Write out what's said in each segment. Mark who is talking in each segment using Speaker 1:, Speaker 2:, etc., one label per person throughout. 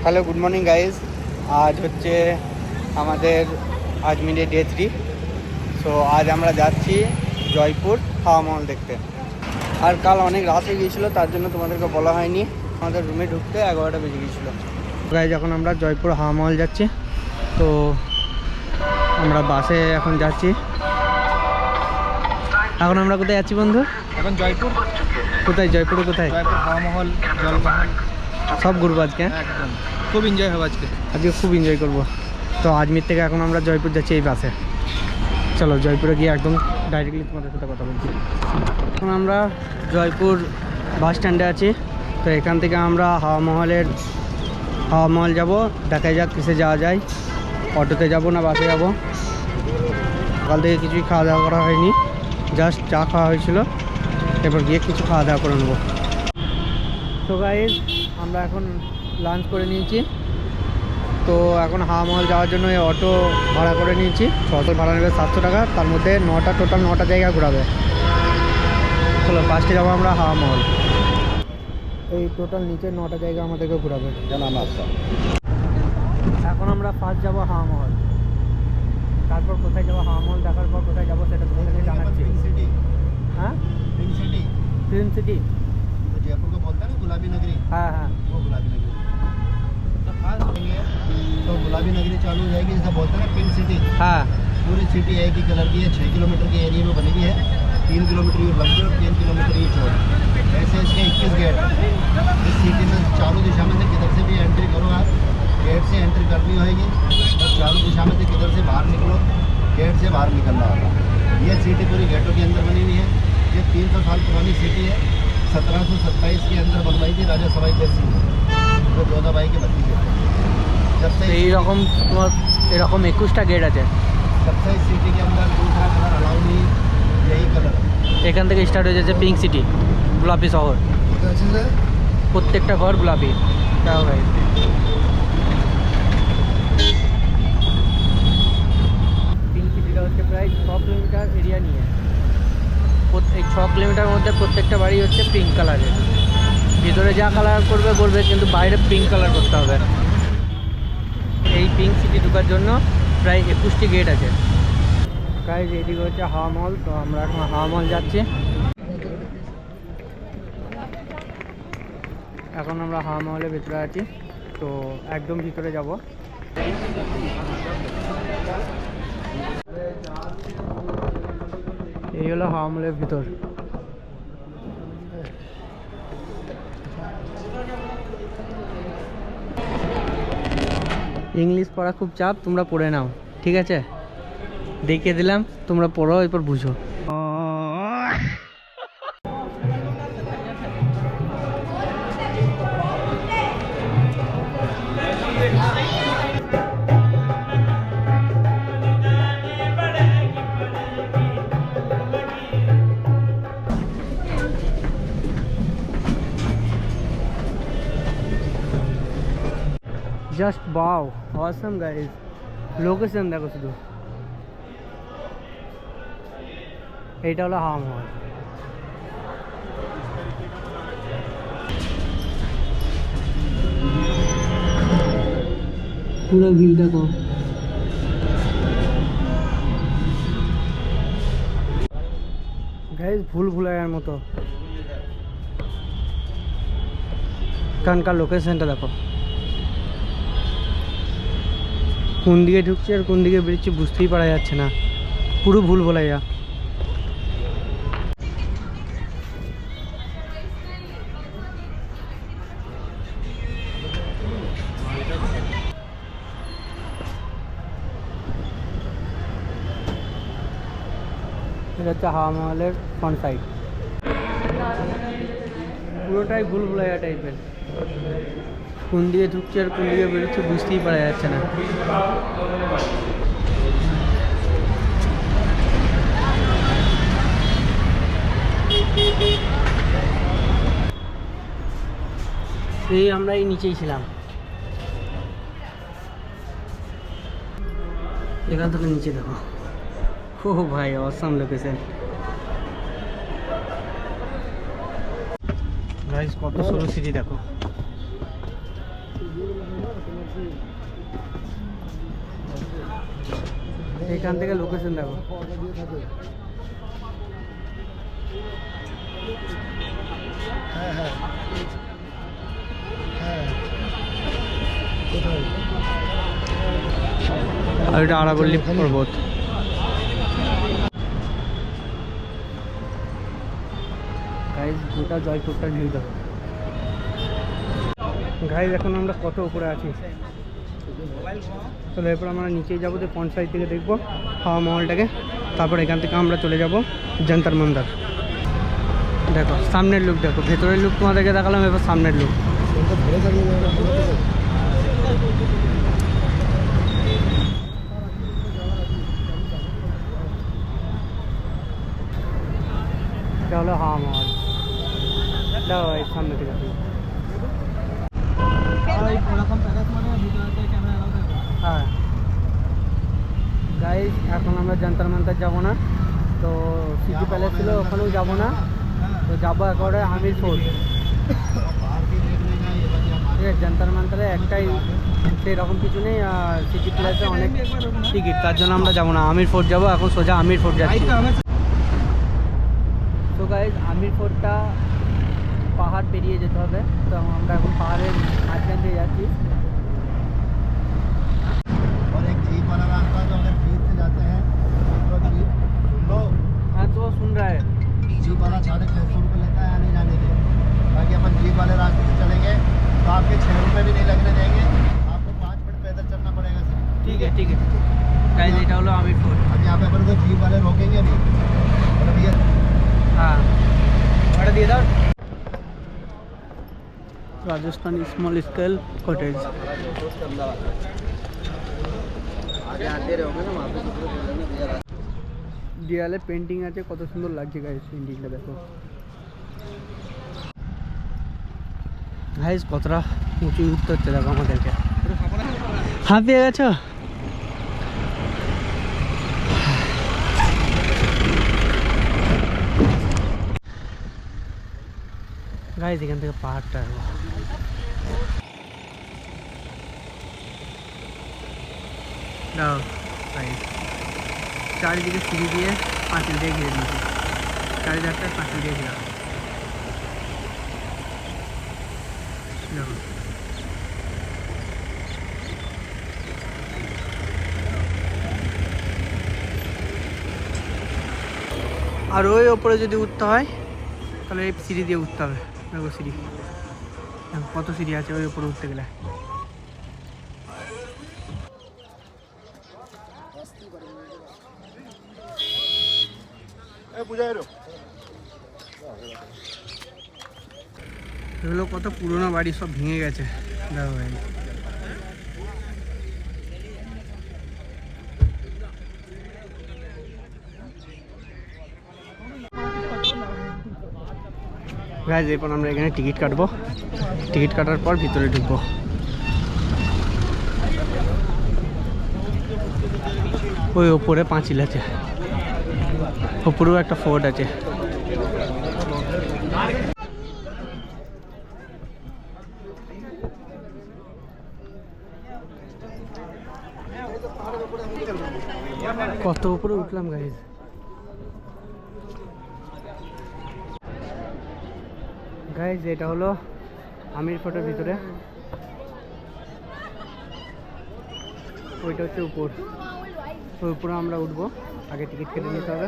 Speaker 1: Hello, good morning guys. আজ হচ্ছে আমাদের আজমিরে ডে 3। সো আজ আমরা যাচ্ছি জয়পুর হাওয়া মহল দেখতে। আর কাল অনেক রাত হয়ে গিয়েছিলো, তার জন্য তোমাদেরকে বলা হয়নি। আমাদের রুমে ঢুকতে 11টা বেজে গিয়েছিলো। গাইজ এখন আমরা জয়পুর হাওয়া মহল যাচ্ছি। তো আমরা বাসে এখন যাচ্ছি। এখন আমরা কোথায় যাচ্ছি বন্ধু?
Speaker 2: এখন জয়পুর।
Speaker 1: কোথায় জয়পুরে? কোথায়?
Speaker 2: জয়পুর হাওয়া মহল, জলমহল
Speaker 1: সব ঘুরবো আজকে।
Speaker 2: একদম খুব এনজয় হবে আজকে
Speaker 1: খুব এনজয় করবো। তো আজমির থেকে এখন আমরা জয়পুর যাচ্ছি এই বাসে। চলো জয়পুরে গিয়ে একদম ডাইরেক্টলি তোমাদের সাথে কথা বলছি। এখন আমরা জয়পুর বাস স্ট্যান্ডে আছি। তো এখান থেকে আমরা হাওয়া মহল যাব। দেখা যাক কিসে যাওয়া যায়, অটোতে যাব না বাসে যাব। সকাল থেকে কিছুই খাওয়া দাওয়া করা হয়নি, জাস্ট চা খাওয়া হয়েছিল। এরপর গিয়ে কিছু খাওয়া দাওয়া করে নেবো। তো গাইজ আমরা এখন লাঞ্চ করে নিয়েছি। তো এখন হাওয়া মহল যাওয়ার জন্য অটো ভাড়া করে নিয়েছি। অটো ভাড়া নেবে 700 টাকা। তার মধ্যে টোটাল 9টা জায়গা ঘোরাবে। চলো ফার্স্টে যাবো আমরা হাওয়া মহল। এই টোটাল নিচে 9টা জায়গা আমাদেরকে ঘোরাবে। এখন আমরা ফার্স্ট যাবো হাওয়া মহল। তারপর কোথায় যাবো, হাওয়া মহল দেখার পর কোথায় যাবো সেটা তোমাদেরকে জানাচ্ছি। हाँ फिल्म सिटी
Speaker 2: तो जयपुर को बोलता है ना गुलाबी नगरी।
Speaker 1: हाँ हाँ
Speaker 2: वो गुलाबी नगरी तो गुलाबी नगरी चालू हो जाएगी, जैसा बोलते हैं ना पिंक सिटी।
Speaker 1: हाँ
Speaker 2: पूरी सिटी एक ही कलर की है। 6 किलोमीटर के एरिया में बनी हुई है। 3 किलोमीटर ये लंबी और 3 किलोमीटर ये चौड़ी। ऐसे इसके 21 गेट है। इस सिटी में चारों दिशा में से किधर से भी एंट्री करो आप, गेट से एंट्री करनी होगी। और चारों दिशा में से किधर से बाहर निकलो, गेट से बाहर निकलना होगा। ये सिटी पूरी गेटों के अंदर बनी हुई है। ये 300 साल पुरानी सिटी है। 1727 के अंदर बनवाई थी राजा सवाई देव सिंह, जो जोधा बाई के भतीजे थे। जब से
Speaker 1: এইরকম তোমার এরকম 21টা গেট আছে।
Speaker 2: तब से इस सिटी के अंदर दूसरा कलर अलाउ नहीं, यही कलर है।
Speaker 1: এখান থেকে স্টার্ট হয়ে যাচ্ছে পিঙ্ক সিটি, গোলাপি শহর। প্রত্যেকটা ঘর গোলাপি। তাও ভাই পিঙ্ক সিটিটা হচ্ছে প্রায় 6 কিলোমিটার এরিয়া নিয়ে। এই 6 কিলোমিটার মধ্যে প্রত্যেকটা বাড়ি হচ্ছে পিঙ্ক কালারের। ভিতরে যা কালার করবে কিন্তু বাইরে পিঙ্ক কালার করতে হবে। এই পিঙ্ক সিটি ঢোকার জন্য প্রায় 21টি গেট আছে। গাইজ এদিকে হচ্ছে হাওয়া মহল। তো আমরা এখন হাওয়া মহল যাচ্ছি। এখন আমরা হাওয়া মহলের ভিতরে আছি। তো একদম ভিতরে যাব। এই হলো হাওয়া মহলের ভিতর। ইংলিশ পড়া খুব চাপ, তোমরা পড়ে নাও, ঠিক আছে? দেখিয়ে দিলাম, তোমরা পড়ো, এরপর বুঝো। Just wow, awesome guys. Location দেখো শুধু। এইটা হলো হাওয়া মহল। পুরো ভিউ দেখো। গাইজ ভুলার মতো। এখানকার লোকেশনটা দেখো। কোন দিকে ঢুকছে আর কোন দিকে বেরোচ্ছে বুঝতেই পারা যাচ্ছে না। পুরো ভুলাইয়া। এটা হচ্ছে হাওয়া মহলের ফ্রন্ট সাইড। পুরোটাই ভুলাইয়া টাইপের। কোন দিকে ঢুকছে আর কোন দিকে বেরোচ্ছে বুঝতেই পারা যাচ্ছে না। এই আমরা এই নিচেই ছিলাম। এখান থেকে নিচে দেখো। ও ভাই অসাম লোকেশন। গাইস কত সরু সিঁড়ি দেখো। এখান থেকে লোকেশন দেখো।
Speaker 2: হ্যাঁ হ্যাঁ হ্যাঁ কোথায়?
Speaker 1: আর এটা আরাবল্লী পর্বত। গাইজ গোটা জয়পুরটা ভিউ দেখো। গাইজ এখন আমরা কত উপরে আছি। চলো এরপর আমরা নিচেই যাবো, যে ফ্রন্ট সাইড থেকে দেখবো হাওয়া মহলটাকে। তারপর এখান থেকে আমরা চলে যাব জন্তর মন্তর। দেখো সামনের লুক দেখো, ভেতরের লুক তোমাদেরকে দেখালাম, এবার সামনের লুক। এটা হলো হাওয়া মহল। দেখো এই সামনে থেকে হ্যাঁ গাইজ, এখন আমরা জন্তর মন্তর যাবো না, তো সিটি প্যালেস ছিল ওখানেও যাবো না, তো যাবো একবারে আমির ফোর্ট। ঠিক আছে, জন্তর মন্তরে একটাই, সেরকম কিছু নেই, আর সিটি প্যালেসে অনেক টিকিট, তার জন্য আমরা যাবো না, আমির ফোর্ট যাবো। এখন সোজা আমির ফোর্ট যাচ্ছি। তো গাইজ আমির ফোর্টটা পাহাড় পেরিয়ে যেতে হবে, তো আমরা এখন পাহাড়ের মাঝখান দিয়ে যাচ্ছি।
Speaker 2: और एक जीप वाला रास्ता, तो अगर जीप से जाते हैं तो जीप सुन लो,
Speaker 1: हाँ तो सुन रहा है।
Speaker 2: जीप वाला 650 रुपये लेता है आने जाने के। बाकी अपन जीप वाले रास्ते से चलेंगे तो आपके 6 रुपये भी नहीं लगने देंगे, आपको 5 मिनट पैदल चलना पड़ेगा सिर्फ।
Speaker 1: ठीक है ठीक है गाइस, এটা হলো আমির ফোর্ট।
Speaker 2: अब यहाँ पे अपन को जीप वाले रोकेंगे नहीं, और भैया
Speaker 1: हाँ भाड़ा দিয়ে দাও। Rajasthan small scale cottage.
Speaker 2: आगे आते रहोगे ना वहाँ पे तो बोलेंगे भैया
Speaker 1: দেয়ালে পেন্টিং আছে, কত সুন্দর লাগছে গাইস পেন্টিংটা দেখো। গাইস কতটা উঁচু উঠতে হচ্ছে দেখো আমাদেরকে। হাঁপিয়ে গেছো? গাইস এখান থেকে পাহাড়টা দেখো। দাও গাইস, চারিদিকে সিঁড়ি দিয়ে পাঁচিল দিয়ে ঘিরে দিয়েছি, চারিদিকটায় পাঁচিল দিয়ে ঘেরা। দেখো আর ওই ওপরে যদি উঠতে হয় তাহলে এই সিঁড়ি দিয়ে উঠতে হবে। দেখো সিঁড়ি, দেখো কত সিঁড়ি আছে ওই ওপরে উঠতে গেলে। এগুলো কত পুরোনো বাড়ি, সব ভেঙে গেছে। দেখো ভাই গাইজ, এরপর আমরা এখানে টিকিট কাটবো, টিকিট কাটার পর ভিতরে ঢুকবো। ওই ওপরে পাঁচিল আছে, ওপরেও একটা ফোর্ট আছে। কত উপরে উঠলাম গাইজ। গাইজ এটা হলো আমির ফোর্টের ভিতরে, ওইটা হচ্ছে উপর, ওই উপরে আমরা উঠবো, আগে টিকিট কেটে নিতে হবে।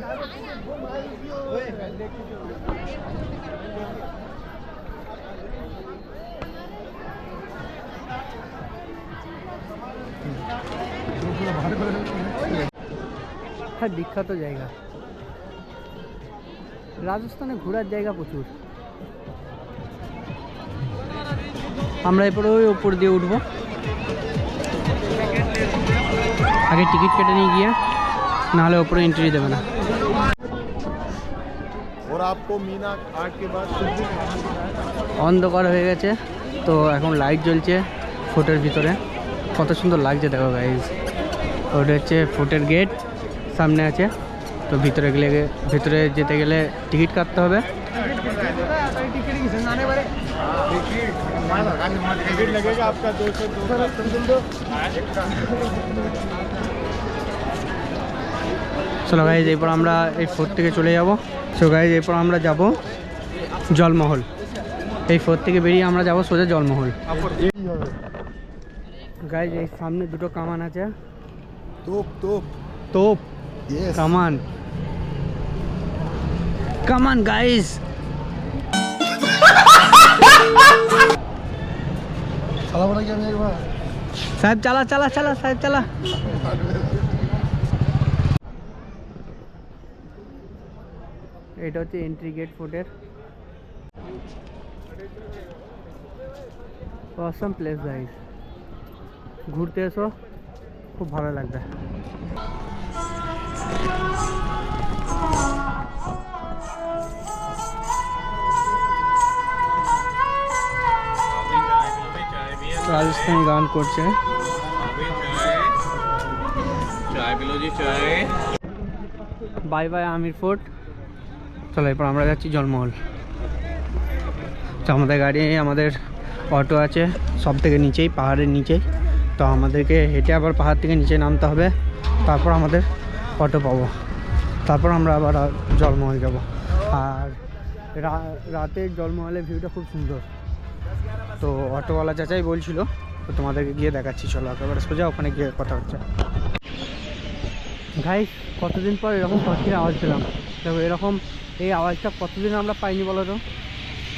Speaker 1: হ্যাঁ বিখ্যাত জায়গা, রাজস্থানে ঘোরার জায়গা প্রচুর। আমরা এরপরে ওই ওপর দিয়ে উঠবো, আগে টিকিট কেটে নিয়ে গিয়ে, নাহলে ওপরে এন্ট্রি দেবে না। অন্ধকার হয়ে গেছে, তো এখন লাইট জ্বলছে ফোর্টের ভিতরে, কত সুন্দর লাগছে দেখো গাইজ। ওটা হচ্ছে ফোর্টের গেট, সামনে আছে। তো ভিতরে গেলে, ভিতরে যেতে গেলে টিকিট কাটতে হবে।
Speaker 2: लगेगा आपका 200
Speaker 1: চলো গাইজ এরপর আমরা এই ফোর্ট থেকে চলে যাব। সো গাইজ এরপর আমরা যাব জলমহল। এই ফোর্ট থেকে বেরিয়ে আমরা যাব সোজা জলমহল। গাইজ এই সামনে দুটো কামান আছে,
Speaker 2: तोप तोप
Speaker 1: তোপ
Speaker 2: यस
Speaker 1: কামান কামান গাইজ।
Speaker 2: साला बड़ा क्या मेरे भाई
Speaker 1: সাহেব চালা চালা চালা সাহেব চালা। এটা হচ্ছে এন্ট্রি গেট ফোর্টের। অসাম প্লেস গাইস, ঘুরতে এসো, খুব ভালো লাগবে। রাজস্থান গান করছে। Bye bye Amer Fort. চলো এরপর আমরা যাচ্ছি জলমহল। তো আমাদের গাড়ি, আমাদের অটো আছে সব থেকে নিচেই, পাহাড়ের নিচেই। তো আমাদেরকে হেঁটে আবার পাহাড় থেকে নিচে নামতে হবে, তারপর আমাদের অটো পাবো, তারপর আমরা আবার জলমহল যাব। আর রাতের জলমহলের ভিউটা খুব সুন্দর। তো অটোওয়ালা চাচাই বলছিল, তো তোমাদেরকে গিয়ে দেখাচ্ছি। চলো একেবারে সোজা ওখানে গিয়ে কথা হচ্ছে। ভাই কতদিন পর এরকম পাখির আওয়াজ পেলাম। দেখো এরকম এই আওয়াজটা কতদিন আমরা পাইনি বলো তো,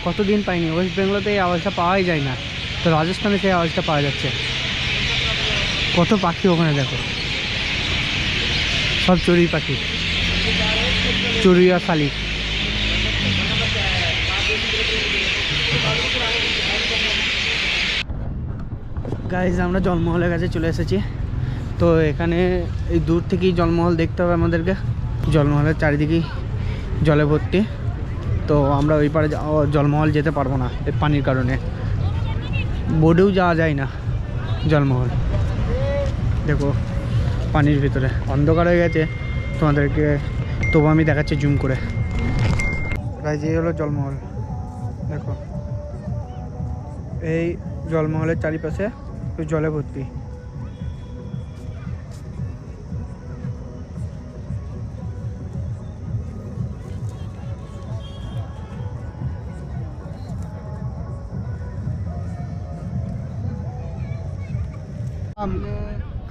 Speaker 1: কতদিন পাইনি। ওয়েস্ট বেঙ্গলে এই আওয়াজটা পাওয়াই যায় না, তো রাজস্থানে সেই আওয়াজটা পাওয়া যাচ্ছে। কত পাখি ওখানে দেখো, সব চড়ুই পাখি, চড়ুই আর শালিক। গাইজ আমরা জলমহলের কাছে চলে এসেছি। তো এখানে এই দূর থেকেই জলমহল দেখতে হবে আমাদেরকে। জলমহলের চারিদিকেই জলে ভর্তি, তো আমরা ওই পারে জলমহল যেতে পারবো না এই পানির কারণে। বোটেও যাওয়া যায় না জলমহল। দেখো পানির ভিতরে অন্ধকার হয়ে গেছে তোমাদেরকে, তবু আমি দেখাচ্ছি জুম করে। গাইজ এই হলো জলমহল। দেখো এই জলমহলের চারিপাশে জলে ভর্তি।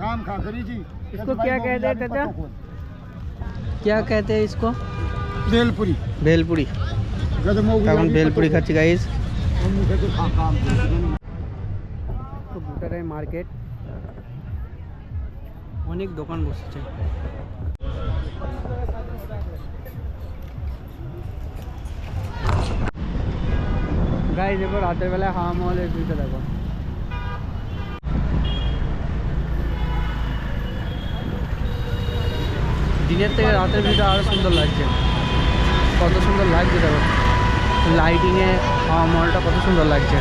Speaker 2: काम खा करी जी
Speaker 1: इसको क्या कहते हैं चाचा, क्या कहते हैं इसको?
Speaker 2: भेलपुरी
Speaker 1: भेलपुरी। এখন भेलपुरी খাচ্ছি গাইজ। তো ভুটানের মার্কেট, অনেক দোকান বসেছে। গাইজ এবার রাতের বেলায় হাওয়া মহলের ভিউটা দেখো। দিনের থেকে রাতের ভিউটা আরও সুন্দর লাগছে। কত সুন্দর লাগছে দেখো, লাইটিংয়ে হাওয়া মহলটা কত সুন্দর লাগছে।